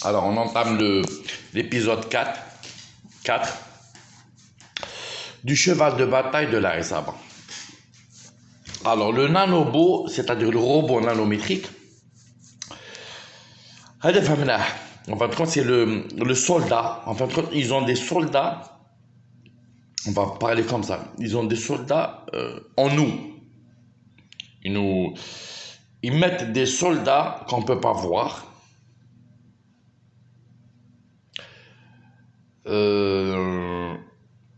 Alors, on entame l'épisode 4 du cheval de bataille de l'Aïe Saba. Alors, le nanobot, c'est-à-dire le robot nanométrique, en fin de compte, c'est le soldat. En fin de compte, ils ont des soldats. On va parler comme ça. Ils ont des soldats en nous. Ils mettent des soldats qu'on ne peut pas voir.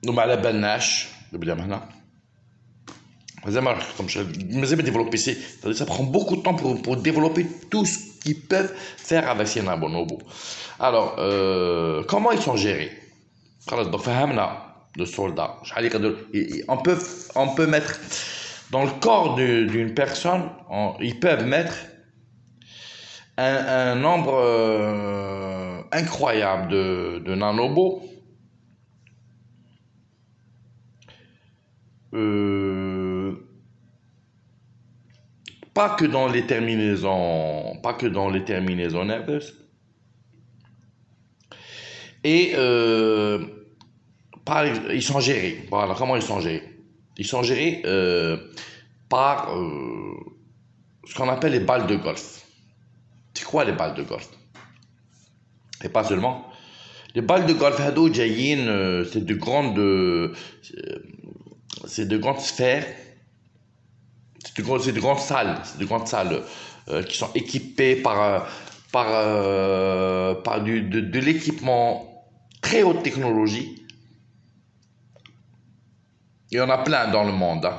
Nous على بالناش بلا هنا زعما comme je mais développer ça prend beaucoup de temps pour développer tout ce qu'ils peuvent faire avec ces bonobos. Alors comment ils sont gérés? Donc فهمنا le soldat on peut mettre dans le corps d'une personne ils peuvent mettre un nombre incroyable de nanobots. Pas que dans les terminaisons nerveuses. Et ils sont gérés. Voilà, comment ils sont gérés? Ils sont gérés par ce qu'on appelle les balles de golf. C'est quoi les balles de golf? Et pas seulement. Les balles de golf, c'est de grandes sphères. C'est de grandes salles qui sont équipées par de l'équipement très haute technologie. Il y en a plein dans le monde. Hein.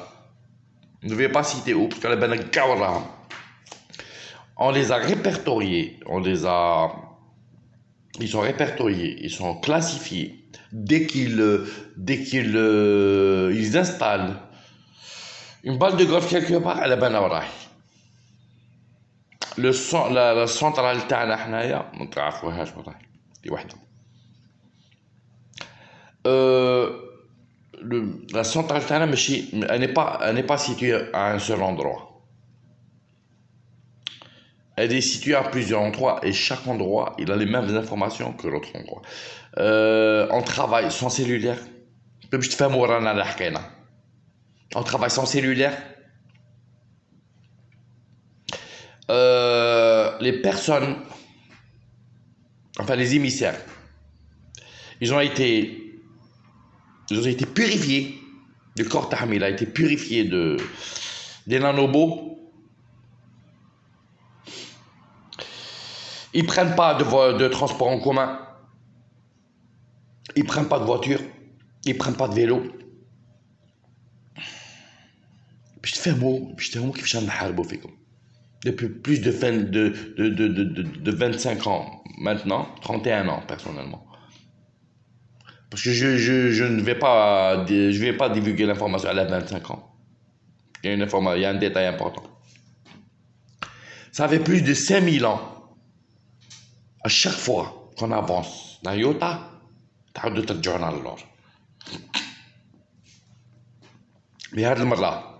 Je ne vais pas citer où, parce que on les a répertoriés, ils sont répertoriés, ils sont classifiés. Dès qu'ils ils installent une balle de golf quelque part, elle est ben وراي. La centrale تاعنا حنايا ما تعرفوهاش وراي دي وحده. La centrale تاعنا ماشي elle n'est pas située à un seul endroit. Elle est située à plusieurs endroits et chaque endroit il a les mêmes informations que l'autre endroit. On travaille sans cellulaire. باش تفهموا رانا اللي حكينا. On travaille sans cellulaire. Les personnes, enfin les émissaires, ils ont été purifiés. Le corps Tahmil a été purifié des nanobots. Ils prennent pas de transport en commun. Ils prennent pas de voiture. Ils prennent pas de vélo. باش تفهموا كيفاش نحاربوا فيكم. Depuis plus de 25 ans maintenant, 31 ans personnellement. Parce que je ne vais pas divulguer l'information à la 25 ans. Il y a un détail important. Ça fait plus de 5000 ans. À chaque fois qu'on avance dans Iota, تعودوا ترجعونا للور. بهذه المرة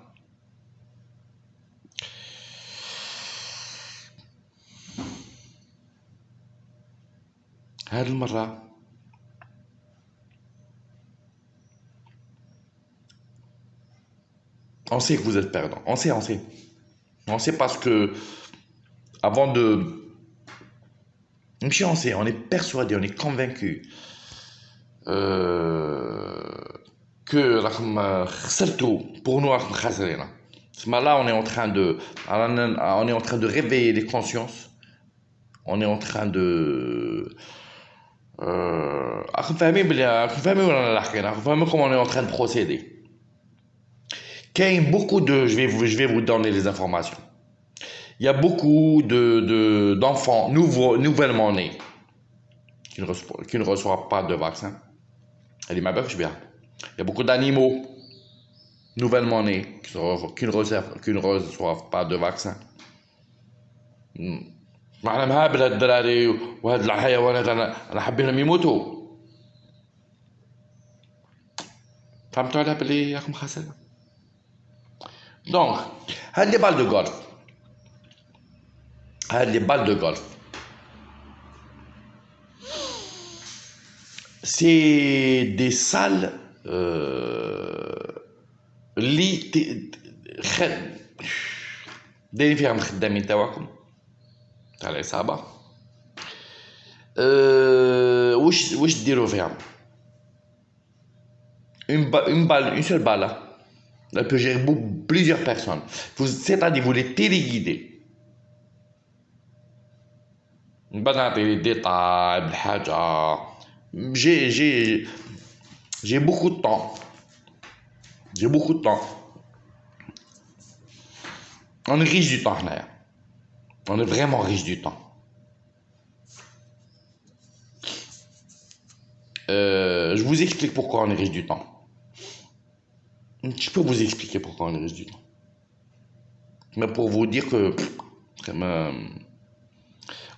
on sait que vous êtes perdant. On sait. On sait parce que avant de... on est persuadé, on est convaincu que pour nous, là on est en train de réveiller les consciences. On est en train de comment on est en train de procéder. Je vais vous donner les informations. Il y a beaucoup d'enfants nouvellement nés qui ne reçoivent pas de vaccin. Il y a beaucoup d'animaux nouvellement nés qui ne reçoivent pas de vaccin. معنا مهابل هالدراري وهاد الحيوانات انا حابينهم يموتوا. فهمتوا على بلي راكم خاسرين. دونك هاد لي بال دو غولف c'est des salles اللي دايرين فيها الخدامين تاعكم تاع العصابة. واش ديروا فيها؟ une seule balle, elle peut gérer plusieurs personnes. C'est-à-dire vous les téléguidez. بعد نعطي لي ديتاي بالحاجة. J'ai beaucoup de temps. J'ai beaucoup de temps. On est riche du temps, حنايا. On est vraiment riche du temps. Je vous explique pourquoi on est riche du temps. Je peux vous expliquer pourquoi on est riche du temps. Mais pour vous dire que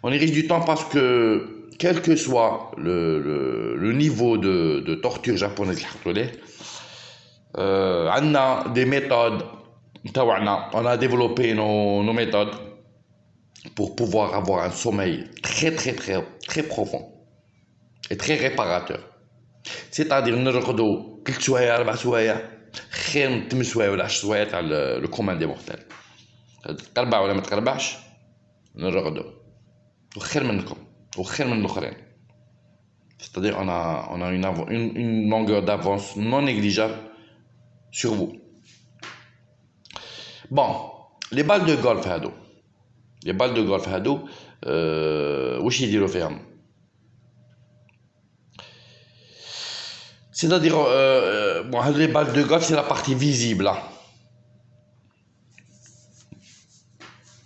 on est riche du temps parce que quel que soit le niveau de torture japonaise, on a des méthodes. On a développé nos méthodes pour pouvoir avoir un sommeil très profond et très réparateur. C'est-à-dire نرقدوا 3 سوايع 4 سوايع خير من 8 سوايع ولا 10 سوايع تاع لو كومان دي مورتال. تقربع ولا ما تقربعش نرقدوا وخير منكم وخير من الاخرين. C'est-à-dire on a une longueur d'avance non négligeable sur vous. Bon, les balles de golf هادو. Les balles de golf هادو واش يديروا فيهم؟ C'est-à-dire, bon, les balles de golf, c'est la partie visible.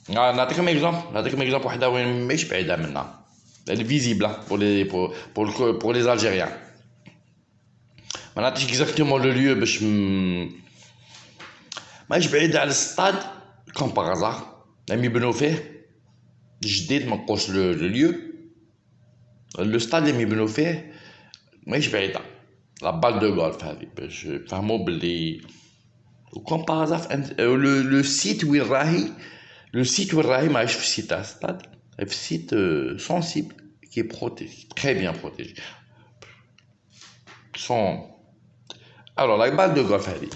نعطيكم exemple واحدة وين ماهيش بعيدة منا. Elle est visible pour les Algériens. ما نعطيش exactement le lieu باش ماهيش بعيدة على الستاد comme par hasard. لم يبنوا فيه جديد ما نقولش le lieu. Le stade اللي يبنوا فيه ماهيش بعيدة. La balle de golf هذه باش نفهموا باللي وكون par hasard le site وين راهي ماهيش في site تاع stade في site sensible qui est protégé, très bien protégé. Alors la balle de golf هذه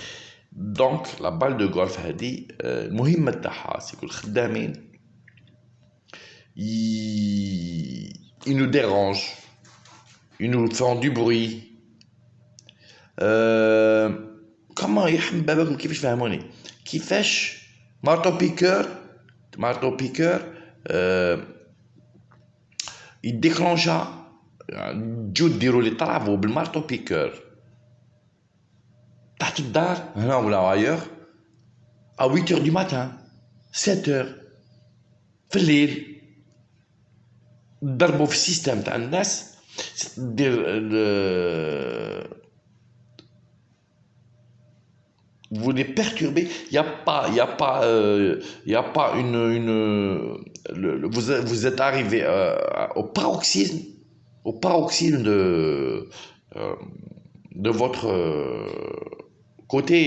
donc la balle de golf هذه المهمة تاعها سيكون الخدامين ils nous dérangent, ils nous font du bruit. كما يحم بابكم كيفاش فهموني كيفاش مارتو بيكور يديكلونشا تجو ديروا لي طرافو بالمارتو بيكور تحت الدار هنا ولا ايور à 8h du matin 7h في الليل ضربوا في السيستم تاع الناس دير vous les perturbez, il y a pas vous êtes arrivé au paroxysme de votre côté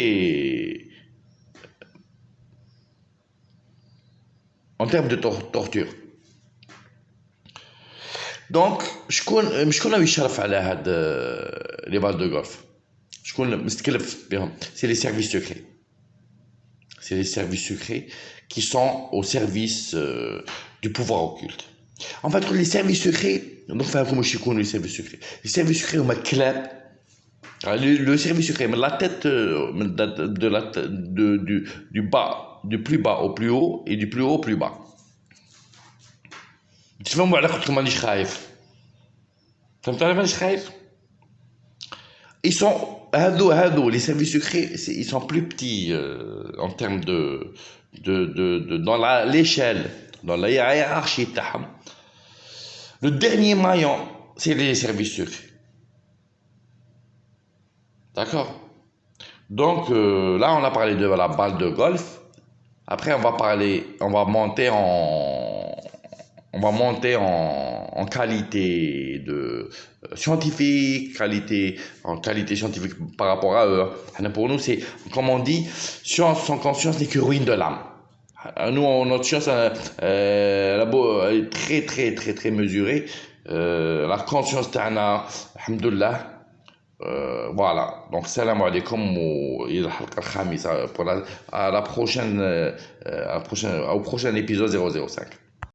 en termes de torture. Donc شكون يشرف على هاد لي بال دو غولف؟ شكون مستكلف بهم؟ C'est les services secrets. C'est les services secrets qui sont au service du pouvoir occulte. En fait, les services secrets, donc فهمكم واش يكونوا les services secrets. Les services secrets هما كلاب. Le service secret, mais la tête du bas, du plus bas au plus haut et du plus haut au plus bas. تفهموا على قلت لكم مانيش خايف. فهمت على مانيش خايف؟ Ils sont les services secrets, ils sont plus petits en termes dans l'échelle, dans la hiérarchie. Le dernier maillon, c'est les services secrets. D'accord? Donc là, on a parlé de la balle de golf. Après, on va monter en qualité de scientifique, en qualité scientifique par rapport à eux. Pour nous, c'est, comme on dit, science sans conscience n'est que ruine de l'âme. Nous, notre science elle est très mesurée, la conscience تاعنا الحمد لله. Voilà, donc salam alaikum et à la prochaine, au prochain épisode 005.